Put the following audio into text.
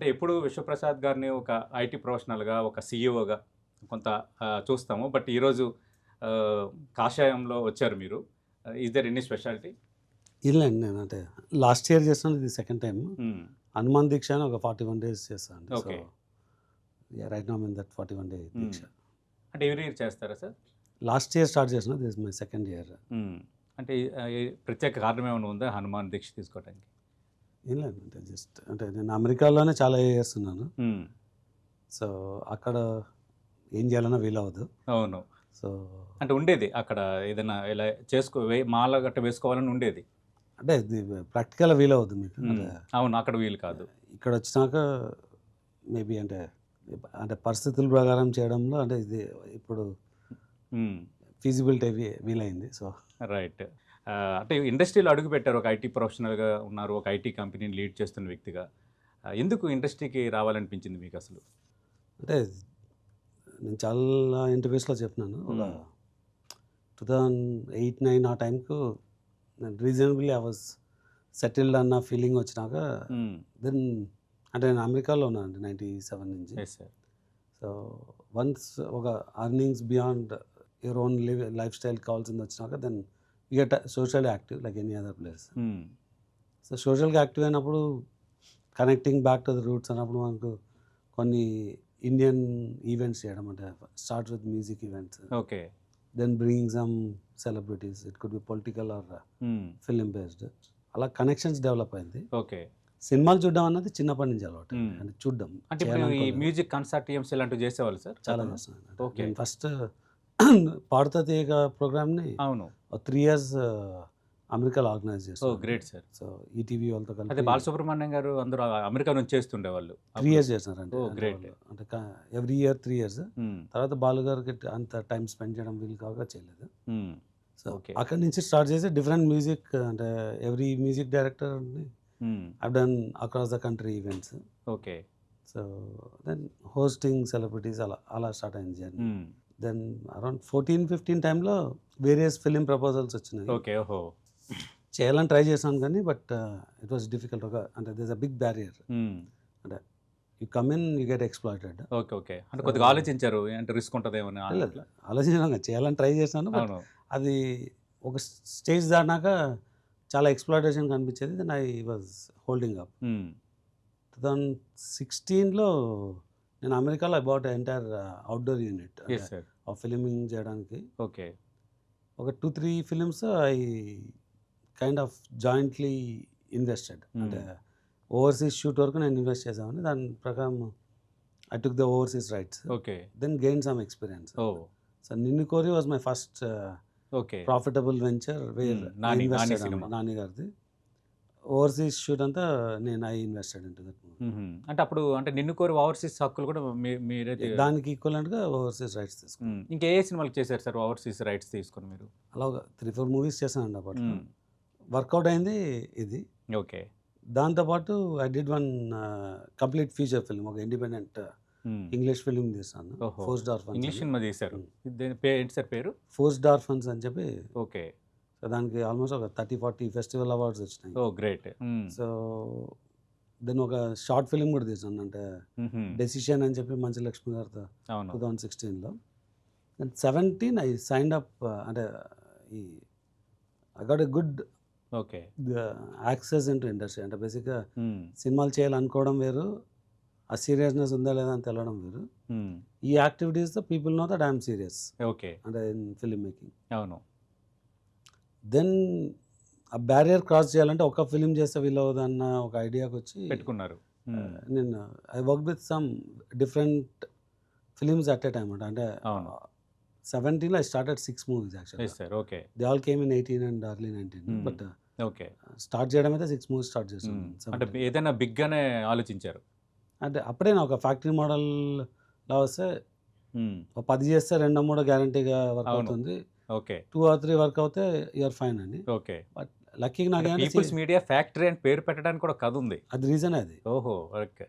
అంటే ఎప్పుడు విశ్వప్రసాద్ గారిని ఒక ఐటీ ప్రొఫెషనల్‌గా, ఒక సీఈఓగా కొంత చూస్తాము. బట్ ఈరోజు కాషాయంలో వచ్చారు మీరు. Is there any speciality? ఇల్లండి నేను అంటే లాస్ట్ ఇయర్ చేశాను. ఇది సెకండ్ టైమ్. హ్మ్. హనుమాన్ దీక్ష అని ఒక 41 డేస్ చేశాను అండి. So okay. Right now I'm in that 41 day దీక్ష. అంటే ఎవ్రీ ఇయర్ చేస్తారా సార్? లాస్ట్ ఇయర్ స్టార్ట్ చేసిన. This my second year. అంటే ప్రత్యేక కారణం ఏమైనా ఉందా హనుమాన్ దీక్ష తీసుకోవడానికి? ఏం లేదు అంటే జస్ట్ అంటే నేను అమెరికాలోనే చాలా ఇయర్స్ ఉన్నాను. సో అక్కడ ఏం చేయాలన్నా వీలవ్వదు. అవును. సో అంటే ఉండేది అక్కడ ఏదైనా ఇలా మాల గట్ట వేసుకోవాలని ఉండేది. అంటే ఇది ప్రాక్టికల్‌గా వీలవ్వదు మీకు. అంటే అవును. అక్కడ వీలు కాదు. ఇక్కడ వచ్చినాక మేబీ అంటే అంటే పరిస్థితుల ప్రకారం చేయడంలో అంటే ఇది ఇప్పుడు ఫీజిబిలిటీ వీలైంది. So right. అంటే ఇండస్ట్రీలో అడుగుపెట్టారు. ఒక ఐటీ ప్రొఫెషనల్‌గా ఉన్నారు. ఒక ఐటీ కంపెనీని లీడ్ చేస్తున్న వ్యక్తిగా. ఎందుకు ఇండస్ట్రీకి రావాలనిపించింది మీకు అసలు? అంటే నేను చాలా ఇంటర్వ్యూస్లో చెప్పినాను. ఒక 2008-9 ఆ టైంకు నేను రీజనబుల్లీ ఐ వాజ్ సెటిల్డ్ అన్న ఫీలింగ్ వచ్చినాక దెన్ అంటే నేను అమెరికాలో ఉన్నానండి 97 నుంచి. Yes sir. సో వన్స్ ఒక earnings beyond your own lifestyle కావాల్సింది వచ్చినాక then you get social active like any other place. So సోషల్గా యాక్టివ్ అయినప్పుడు connecting back to the roots అన్నప్పుడు మనకు కొన్ని ఇండియన్ ఈవెంట్స్ చేయడం అంటే start with music events. Okay. Then bringing some celebrities. It could be political our film based. అలా connections develop అయింది. Okay. సినిమాలు చూడడం అన్నది చిన్నప్పటి నుంచి అలవాటు. అంటే చూడడం అంటే ఇప్పుడు ఈ మ్యూజిక్ కన్సర్టియమ్స్ ఇలాంటివి చేసేవాళ్ళు సార్? చాలా చేస్తున్నాను. ఓకే. నేను ఫస్ట్ పాడుతా తీయగా ప్రోగ్రామ్ని అవును 3 years అమెరికాలో ఆర్గనైజ్ చేస్తాను. Great sir. సో ఈటీవీ వాళ్ళతో అదే కలిపి బాలసుబ్రహ్మణ్యం గారు అందరూ అమెరికా నుంచి చేస్తుండేవాళ్ళు. 3 years చేస్తున్నారండి. గ్రేట్. అంటే ఎవ్రీ ఇయర్ 3 years. తర్వాత బాలు గారికి అంత టైం స్పెండ్ చేయడం వీలు కాక చేయలేదు. సో అక్కడి నుంచి స్టార్ట్ చేసి డిఫరెంట్ మ్యూజిక్ అంటే ఎవ్రీ మ్యూజిక్ డైరెక్టర్ని I've done across the country events. Okay. So then hosting celebrities అలా స్టార్ట్ అయింది జర్నీ. దెన్ అరౌండ్ 14-15 టైంలో వేరియస్ ఫిలిం ప్రపోజల్స్ వచ్చినాయి. ఓకే. ఓహో. చేయాలని ట్రై చేశాను కానీ బట్ ఇట్ వాస్ డిఫికల్ట్. అంటే దిస్ అ బిగ్ బ్యారియర్. అంటే you come in you get exploited. Okay. Okay. అంటే కొద్దిగా ఆలోచించారు అంటే రిస్క్ ఉంటుందేమో ఆలోచించాను, చేయాలని ట్రై చేశాను. బట్ అది ఒక స్టేజ్ దాటినాక చాలా ఎక్స్‌ప్లాయిటేషన్ కనిపించేది. Then I was holding up. 2016లో నేను అమెరికాలో I bought entire outdoor unit filming చేయడానికి. ఓకే. ఒక 2-3 films I kind of jointly invested. అంటే ఓవర్సీస్ షూట్ వరకు నేను ఇన్వెస్ట్ చేసామని దాని ప్రకారం I took the overseas rights. Okay. Then gain some experience. So Ninnu Kori was my first profitable venture where Nani గారిది. Overseas shoot అంతా నేను I invested into that movie. అంటే అప్పుడు అంటే నిన్ను కోరి ఓవర్సీస్ హక్కులు కూడా మీరే దానికి ఈక్వలెంట్గా ఓవర్సీస్ రైట్స్ తీసుకున్నాను. ఇంకా ఏ సినిమాలకు చేశారు సార్ ఓవర్సీస్ రైట్స్ తీసుకుని మీరు? అలా 3-4 మూవీస్ చేశానండి అప్పట్లో. వర్కౌట్ అయింది ఇది. ఓకే. దాంతోపాటు I did one complete feature film, ఒక ఇండిపెండెంట్ ఇంగ్లీష్ ఫిల్మ్ తీసాను. Forced orphans. ఇంగ్లీష్ సినిమా తీశారు. ఏంటి సార్ పేరు? ఫోర్స్డ్ ఆర్ఫన్స్ అని చెప్పి. ఓకే. సో దానికి ఆల్మోస్ట్ ఒక 30-40 ఫెస్టివల్ అవార్డ్స్ వచ్చినాయి. గ్రేట్. సో దెన్ ఒక షార్ట్ ఫిల్మ్ కూడా తీసాను అంటే డెసిషన్ అని చెప్పి మంచి లక్ష్మి గారితో 2016లో. అండ్ 17 ఐ సైన్డ్ అప్ అంటే I got a good access into industry. అంటే బేసిక్గా సినిమాలు చేయాలనుకోవడం వేరు, ఆ సీరియస్నెస్ ఉందా లేదా అని తెలవడం వేరు. ఈ యాక్టివిటీస్తో people know that I'm serious. Okay. అంటే ఇన్ ఫిల్మ్ మేకింగ్. అవును. దెన్ ఆ బ్యారియర్ క్రాస్ చేయాలంటే ఒక ఫిలిం చేస్తే వీలవుదన్న ఒక ఐడియాకి వచ్చి పెట్టుకున్నారు. నేను I work with some different films at a time. అంటే 17లో I started 6 movies actually. Okay. They all came in 18 and early 19. But okay start చేయడం అయితే 6 మూవీస్ స్టార్ట్ చేసాను. అంటే ఏదైనా బిగ్గానే ఆలోచించారు అంటే అప్పుడే నా ఒక ఫ్యాక్టరీ మోడల్లో వస్తే 10 చేస్తే 2-3 గ్యారంటీగా వర్క్ అవుతుంది. ఓకే. 2 or 3 వర్క్ అవుతే యూఆర్ ఫైన్ అని. ఓకే. బట్ లక్కీగా నాకు పీపుల్స్ మీడియా ఫ్యాక్టరీ అని పేరు పెట్టడానికి కూడా కథ ఉంది. అది రీజన్ అది. ఓహో. ఓకే.